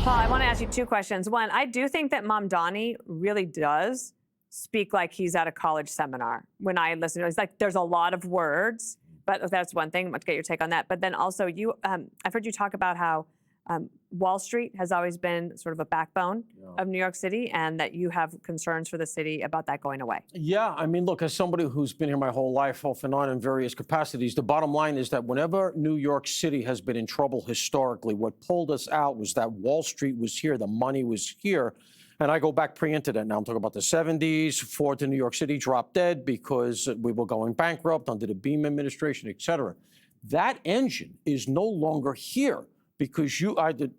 Paul, I want to ask you two questions. One, I do think that Mamdani really does speak like he's at a college seminar. When I listen to it, it's like there's a lot of words, but that's one thing. Let's get your take on that. But then also, I've heard you talk about how Wall Street has always been sort of a backbone of New York City, and that you have concerns for the city about that going away. Yeah, I mean, look, as somebody who's been here my whole life, off and on in various capacities, the bottom line is that whenever New York City has been in trouble historically, what pulled us out was that Wall Street was here, the money was here. And I go back pre-internet now. I'm talking about the 70s. Ford in New York City dropped dead because we were going bankrupt under the Beam administration, et cetera. That engine is no longer here. Because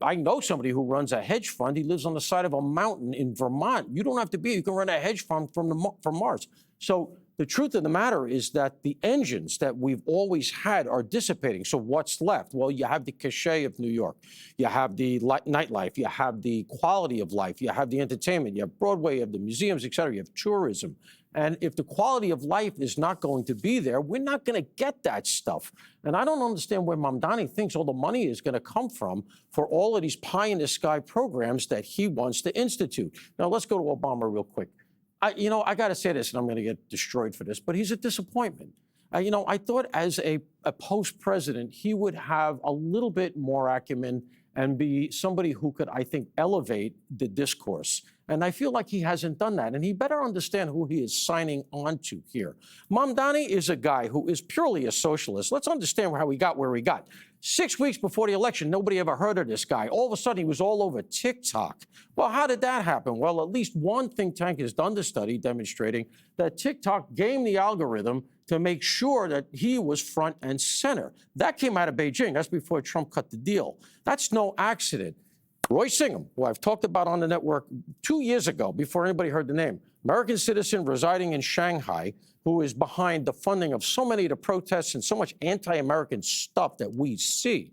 I know somebody who runs a hedge fund. He lives on the side of a mountain in Vermont. You don't have to be. You can run a hedge fund from Mars. So the truth of the matter is that the engines that we've always had are dissipating. So what's left? Well, you have the cachet of New York. You have the nightlife. You have the quality of life. You have the entertainment. You have Broadway. You have the museums, et cetera. You have tourism. And if the quality of life is not going to be there, we're not going to get that stuff. And I don't understand where Mamdani thinks all the money is going to come from for all of these pie-in-the-sky programs that he wants to institute. Now, let's go to Obama real quick. I got to say this, and I'm going to get destroyed for this, but he's a disappointment. I thought as a post-president, he would have a little bit more acumen and be somebody who could, I think, elevate the discourse. And I feel like he hasn't done that. And he better understand who he is signing on to here. Mamdani is a guy who is purely a socialist. Let's understand how he got where he got. 6 weeks before the election, nobody ever heard of this guy. All of a sudden, he was all over TikTok. Well, how did that happen? Well, at least one think tank has done the study demonstrating that TikTok gamed the algorithm to make sure that he was front and center. That came out of Beijing. That's before Trump cut the deal. That's no accident. Roy Singham, who I've talked about on the network 2 years ago, before anybody heard the name, American citizen residing in Shanghai, who is behind the funding of so many of the protests and so much anti-American stuff that we see.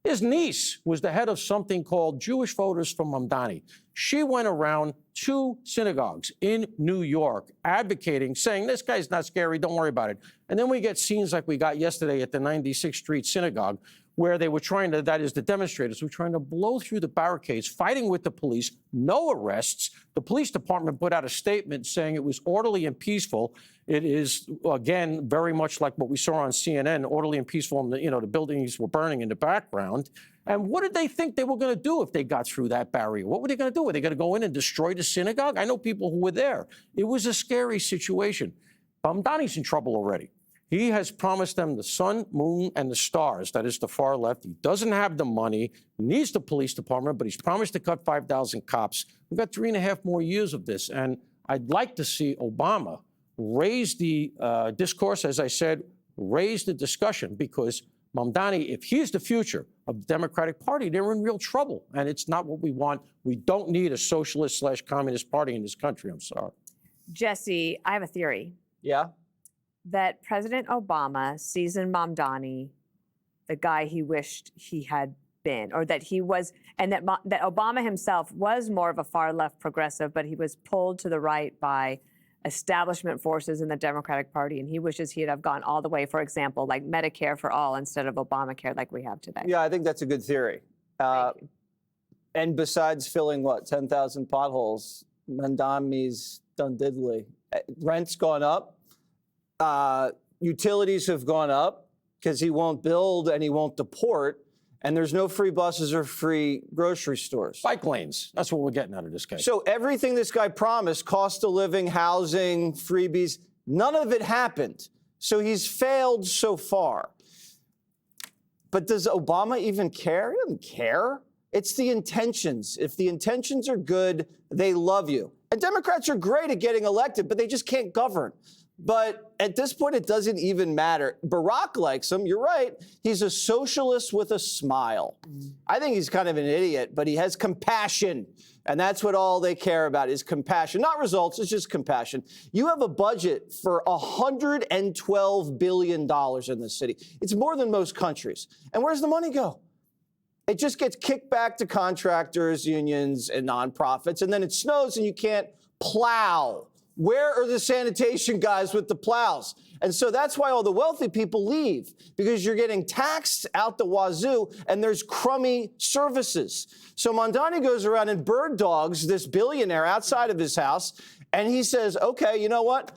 His niece was the head of something called Jewish Voters for Mamdani. She went around 2 synagogues in New York advocating, saying, this guy's not scary, don't worry about it. And then we get scenes like we got yesterday at the 96th Street Synagogue, where they were trying to, that is the demonstrators, were trying to blow through the barricades, fighting with the police, no arrests. The police department put out a statement saying it was orderly and peaceful. It is, again, very much like what we saw on CNN, orderly and peaceful, and the buildings were burning in the background. And what did they think they were going to do if they got through that barrier? What were they going to do? Were they going to go in and destroy the synagogue? I know people who were there. It was a scary situation. Mamdani's in trouble already. He has promised them the sun, moon, and the stars. That is the far left. He doesn't have the money. He needs the police department, but he's promised to cut 5,000 cops. We've got 3.5 more years of this. And I'd like to see Obama raise the discourse, as I said, raise the discussion, because Mamdani, if he's the future of the Democratic Party, they're in real trouble. And it's not what we want. We don't need a socialist/communist party in this country. I'm sorry. Jesse, I have a theory. Yeah? That President Obama sees in Mamdani the guy he wished he had been, or that he was, and that Obama himself was more of a far-left progressive, but he was pulled to the right by establishment forces in the Democratic Party, and he wishes he'd have gone all the way, for example, like Medicare for all instead of Obamacare like we have today. Yeah, I think that's a good theory. And besides filling, 10,000 potholes, Mamdani's done diddly. Rent's gone up. Utilities have gone up because he won't build and he won't deport, and there's no free buses or free grocery stores. Bike lanes. That's what we're getting out of this case. So everything this guy promised, cost of living, housing, freebies, none of it happened. So he's failed so far. But does Obama even care? He doesn't care. It's the intentions. If the intentions are good, they love you. And Democrats are great at getting elected, but they just can't govern. But at this point, it doesn't even matter. Barack likes him. You're right. He's a socialist with a smile. I think he's kind of an idiot, but he has compassion. And that's what all they care about is compassion. Not results. It's just compassion. You have a budget for $112 billion in this city. It's more than most countries. And where's the money go? It just gets kicked back to contractors, unions, and nonprofits. And then it snows and you can't plow Where are the sanitation guys with the plows? And so that's why all the wealthy people leave, because you're getting taxed out the wazoo and there's crummy services. So Mamdani goes around and bird dogs this billionaire outside of his house, and he says, okay, you know what?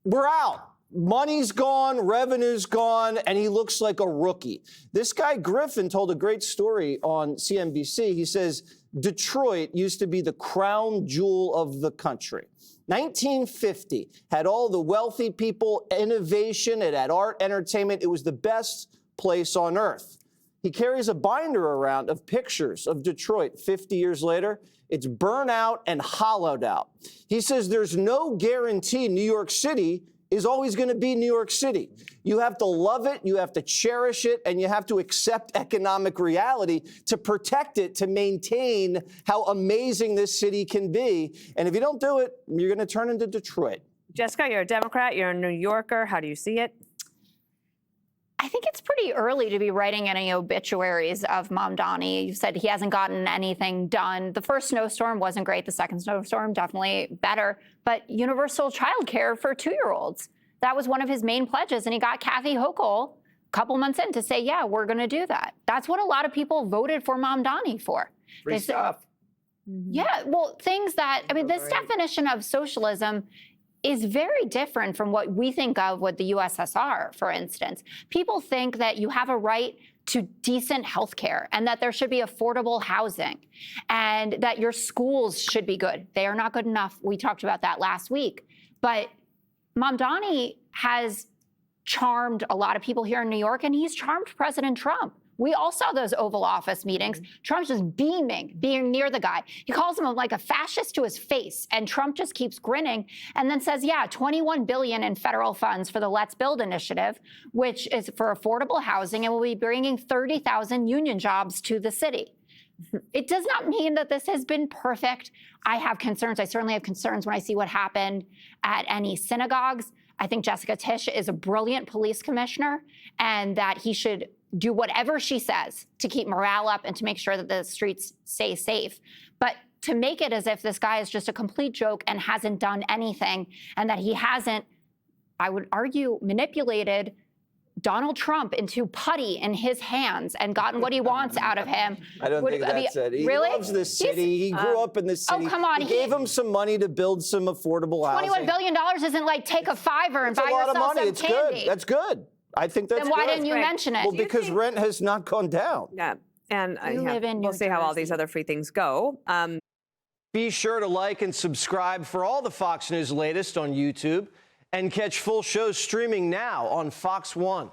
We're out. Money's gone, revenue's gone, and he looks like a rookie. This guy Griffin told a great story on CNBC. He says, Detroit used to be the crown jewel of the country. 1950 had all the wealthy people, innovation, it had art, entertainment. It was the best place on earth. He carries a binder around of pictures of Detroit 50 years later. It's burnt out and hollowed out. He says there's no guarantee New York City is always going to be New York City. You have to love it, you have to cherish it, and you have to accept economic reality to protect it, to maintain how amazing this city can be. And if you don't do it, you're going to turn into Detroit. Jessica, you're a Democrat, you're a New Yorker. How do you see it? I think it's pretty early to be writing any obituaries of Mamdani. You said he hasn't gotten anything done. The first snowstorm wasn't great. The second snowstorm, definitely better. But universal childcare for 2-year-olds, that was one of his main pledges. And he got Kathy Hochul a couple months in to say, yeah, we're going to do that. That's what a lot of people voted for Mamdani for. Free stuff. Yeah, well, things that, I mean, this definition of socialism is very different from what we think of with the USSR, for instance. People think that you have a right to decent health care and that there should be affordable housing and that your schools should be good. They are not good enough. We talked about that last week. But Mamdani has charmed a lot of people here in New York, and he's charmed President Trump. We all saw those Oval Office meetings. Trump's just beaming, being near the guy. He calls him like a fascist to his face, and Trump just keeps grinning and then says, yeah, $21 billion in federal funds for the Let's Build initiative, which is for affordable housing and will be bringing 30,000 union jobs to the city. It does not mean that this has been perfect. I have concerns. I certainly have concerns when I see what happened at any synagogues. I think Jessica Tisch is a brilliant police commissioner and that he should do whatever she says to keep morale up and to make sure that the streets stay safe. But to make it as if this guy is just a complete joke and hasn't done anything and that he hasn't, I would argue, manipulated Donald Trump into putty in his hands and gotten what he wants out of him. I don't think that's it. He really? loves this city. He grew up in this city. Oh, come on. He gave him some money to build some affordable housing. $21 billion isn't like take a $5 and buy yourself some candy. It's a lot of money. It's good. That's good. I think that's Then why good. didn't you mention it? Well, because rent has not gone down. Yeah, and live in we'll New see how all these Jersey. other free things go. Be sure to like and subscribe for all the Fox News latest on YouTube and catch full shows streaming now on Fox One.